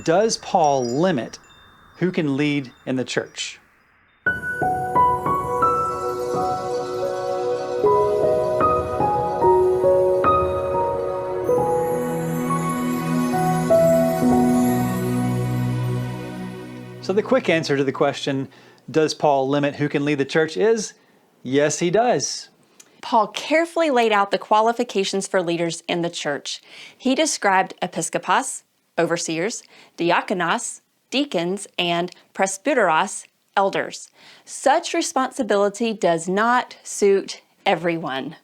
Does Paul limit who can lead in the church? So the quick answer to the question, does Paul limit who can lead the church, is yes, he does. Paul carefully laid out the qualifications for leaders in the church. He described episcopos, overseers, diaconos, deacons, and presbuteros, elders. Such responsibility does not suit everyone.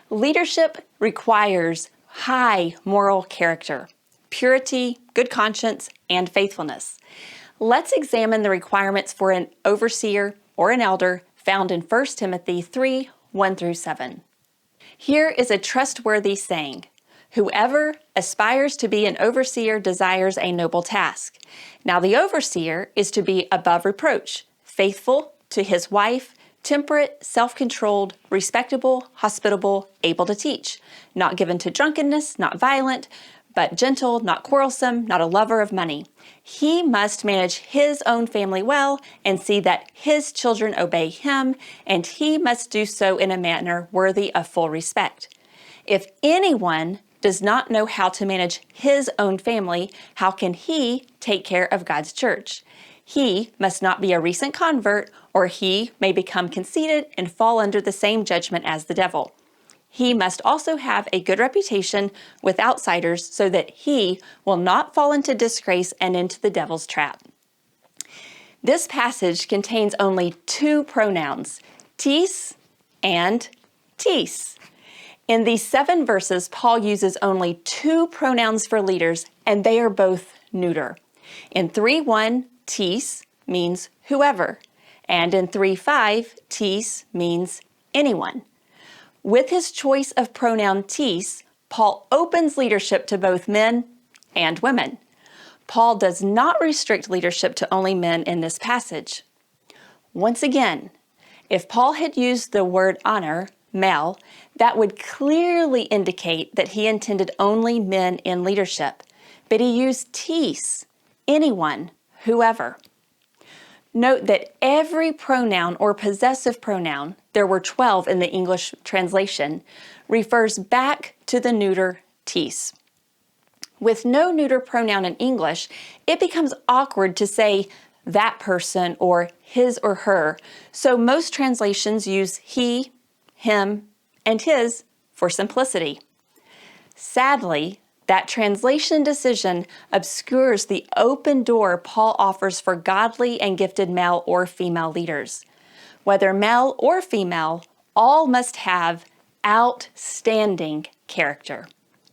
Leadership requires high moral character, purity, good conscience, and faithfulness. Let's examine the requirements for an overseer or an elder found in 1 Timothy 3, 1 through 7. Here is a trustworthy saying: whoever aspires to be an overseer desires a noble task. Now the overseer is to be above reproach, faithful to his wife, temperate, self-controlled, respectable, hospitable, able to teach, not given to drunkenness, not violent, but gentle, not quarrelsome, not a lover of money. He must manage his own family well and see that his children obey him, and he must do so in a manner worthy of full respect. If anyone does not know how to manage his own family, how can he take care of God's church? He must not be a recent convert, or he may become conceited and fall under the same judgment as the devil. He must also have a good reputation with outsiders so that he will not fall into disgrace and into the devil's trap. This passage contains only two pronouns, tis and tis. In these 7 verses, Paul uses only 2 pronouns for leaders, and they are both neuter. In 3:1, tis means whoever, and in 3:5, tis means anyone. With his choice of pronoun tis, Paul opens leadership to both men and women. Paul does not restrict leadership to only men in this passage. Once again, if Paul had used the word honor, male, that would clearly indicate that he intended only men in leadership. But he used tis, anyone, whoever. Note that every pronoun or possessive pronoun, there were 12 in the English translation, refers back to the neuter tis. With no neuter pronoun in English, it becomes awkward to say that person or his or her, so most translations use he, him, and his for simplicity. Sadly, that translation decision obscures the open door Paul offers for godly and gifted male or female leaders. Whether male or female, all must have outstanding character.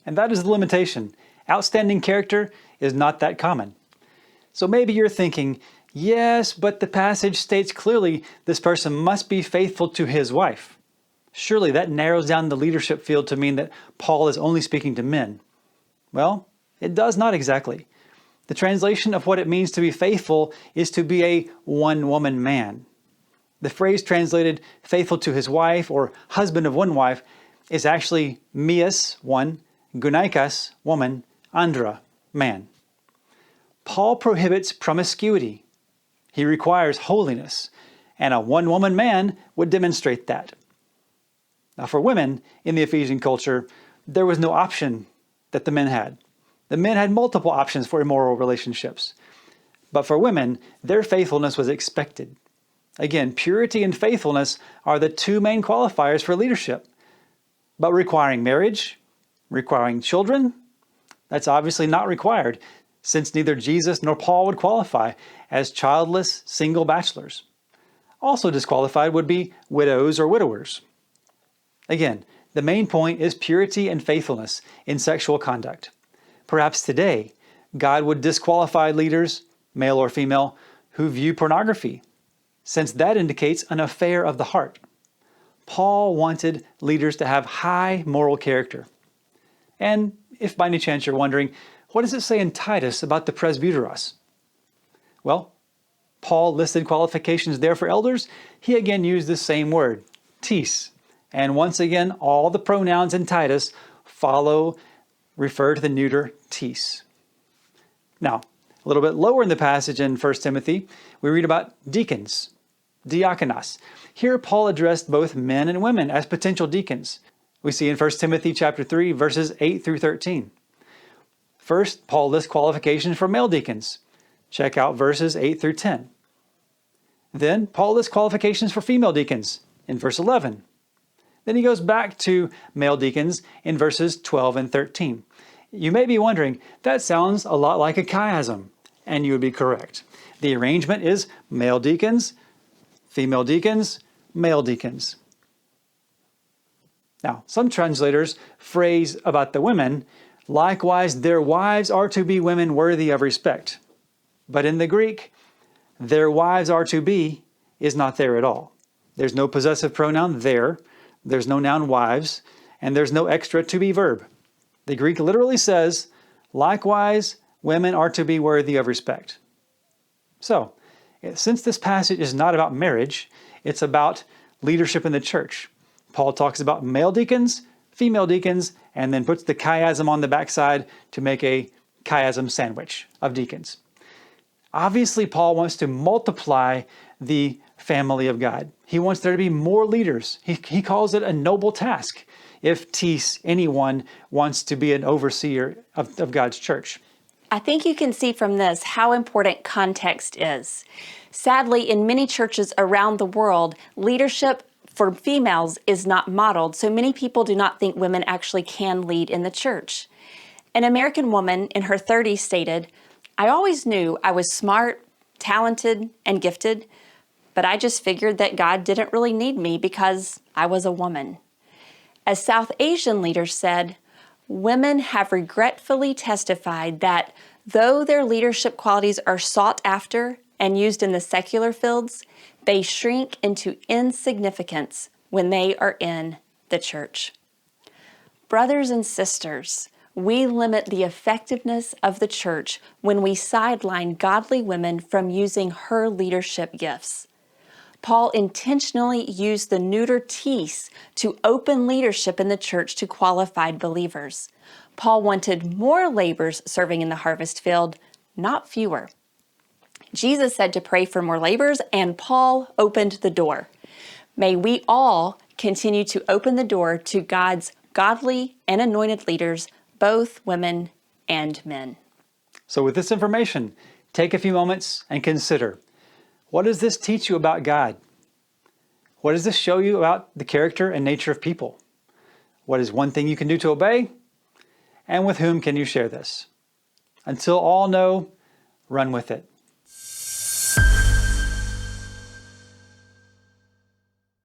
And that is the limitation. Outstanding character is not that common. So maybe you're thinking, yes, but the passage states clearly this person must be faithful to his wife. Surely that narrows down the leadership field to mean that Paul is only speaking to men. Well, it does not exactly. The translation of what it means to be faithful is to be a one-woman man. The phrase translated faithful to his wife or husband of one wife is actually mias, one, gunaikas, woman, andra, man. Paul prohibits promiscuity. He requires holiness, and a one-woman man would demonstrate that. Now for women in the Ephesian culture, there was no option that the men had. The men had multiple options for immoral relationships. But for women, their faithfulness was expected. Again, purity and faithfulness are the 2 main qualifiers for leadership. But requiring marriage, requiring children, that's obviously not required, since neither Jesus nor Paul would qualify as childless single bachelors. Also disqualified would be widows or widowers. Again, the main point is purity and faithfulness in sexual conduct. Perhaps today, God would disqualify leaders, male or female, who view pornography, since that indicates an affair of the heart. Paul wanted leaders to have high moral character. And if by any chance you're wondering, what does it say in Titus about the presbuteros? Well, Paul listed qualifications there for elders. He again used the same word, tis. And once again, all the pronouns in Titus refer to the neuter tis. Now, A little bit lower in the passage in 1 Timothy, we read about deacons, diaconos. Here Paul addressed both men and women as potential deacons. We see in 1 Timothy chapter 3, verses 8 through 13. First, Paul lists qualifications for male deacons. Check out verses 8 through 10. Then Paul lists qualifications for female deacons in verse 11. Then he goes back to male deacons in verses 12 and 13. You may be wondering, that sounds a lot like a chiasm, and you would be correct. The arrangement is male deacons, female deacons, male deacons. Now, some translators phrase about the women, likewise, their wives are to be women worthy of respect. But in the Greek, their wives are to be is not there at all. There's no possessive pronoun there, there's no noun wives, and there's no extra to be verb. The Greek literally says, likewise, women are to be worthy of respect. So, since this passage is not about marriage, it's about leadership in the church. Paul talks about male deacons, female deacons, and then puts the chiasm on the backside to make a chiasm sandwich of deacons. Obviously, Paul wants to multiply the family of God. He wants there to be more leaders. He calls it a noble task if anyone wants to be an overseer of God's church. I think you can see from this how important context is. Sadly, in many churches around the world, leadership for females is not modeled, so many people do not think women actually can lead in the church. An American woman in her 30s stated, "I always knew I was smart, talented, and gifted, but I just figured that God didn't really need me because I was a woman." A South Asian leader said, "Women have regretfully testified that though their leadership qualities are sought after and used in the secular fields, they shrink into insignificance when they are in the church." Brothers and sisters, we limit the effectiveness of the church when we sideline godly women from using her leadership gifts. Paul intentionally used the neuter tis to open leadership in the church to qualified believers. Paul wanted more laborers serving in the harvest field, not fewer. Jesus said to pray for more laborers, and Paul opened the door. May we all continue to open the door to God's godly and anointed leaders, both women and men. So with this information, take a few moments and consider, what does this teach you about God? What does this show you about the character and nature of people? What is one thing you can do to obey? And with whom can you share this? Until all know, run with it.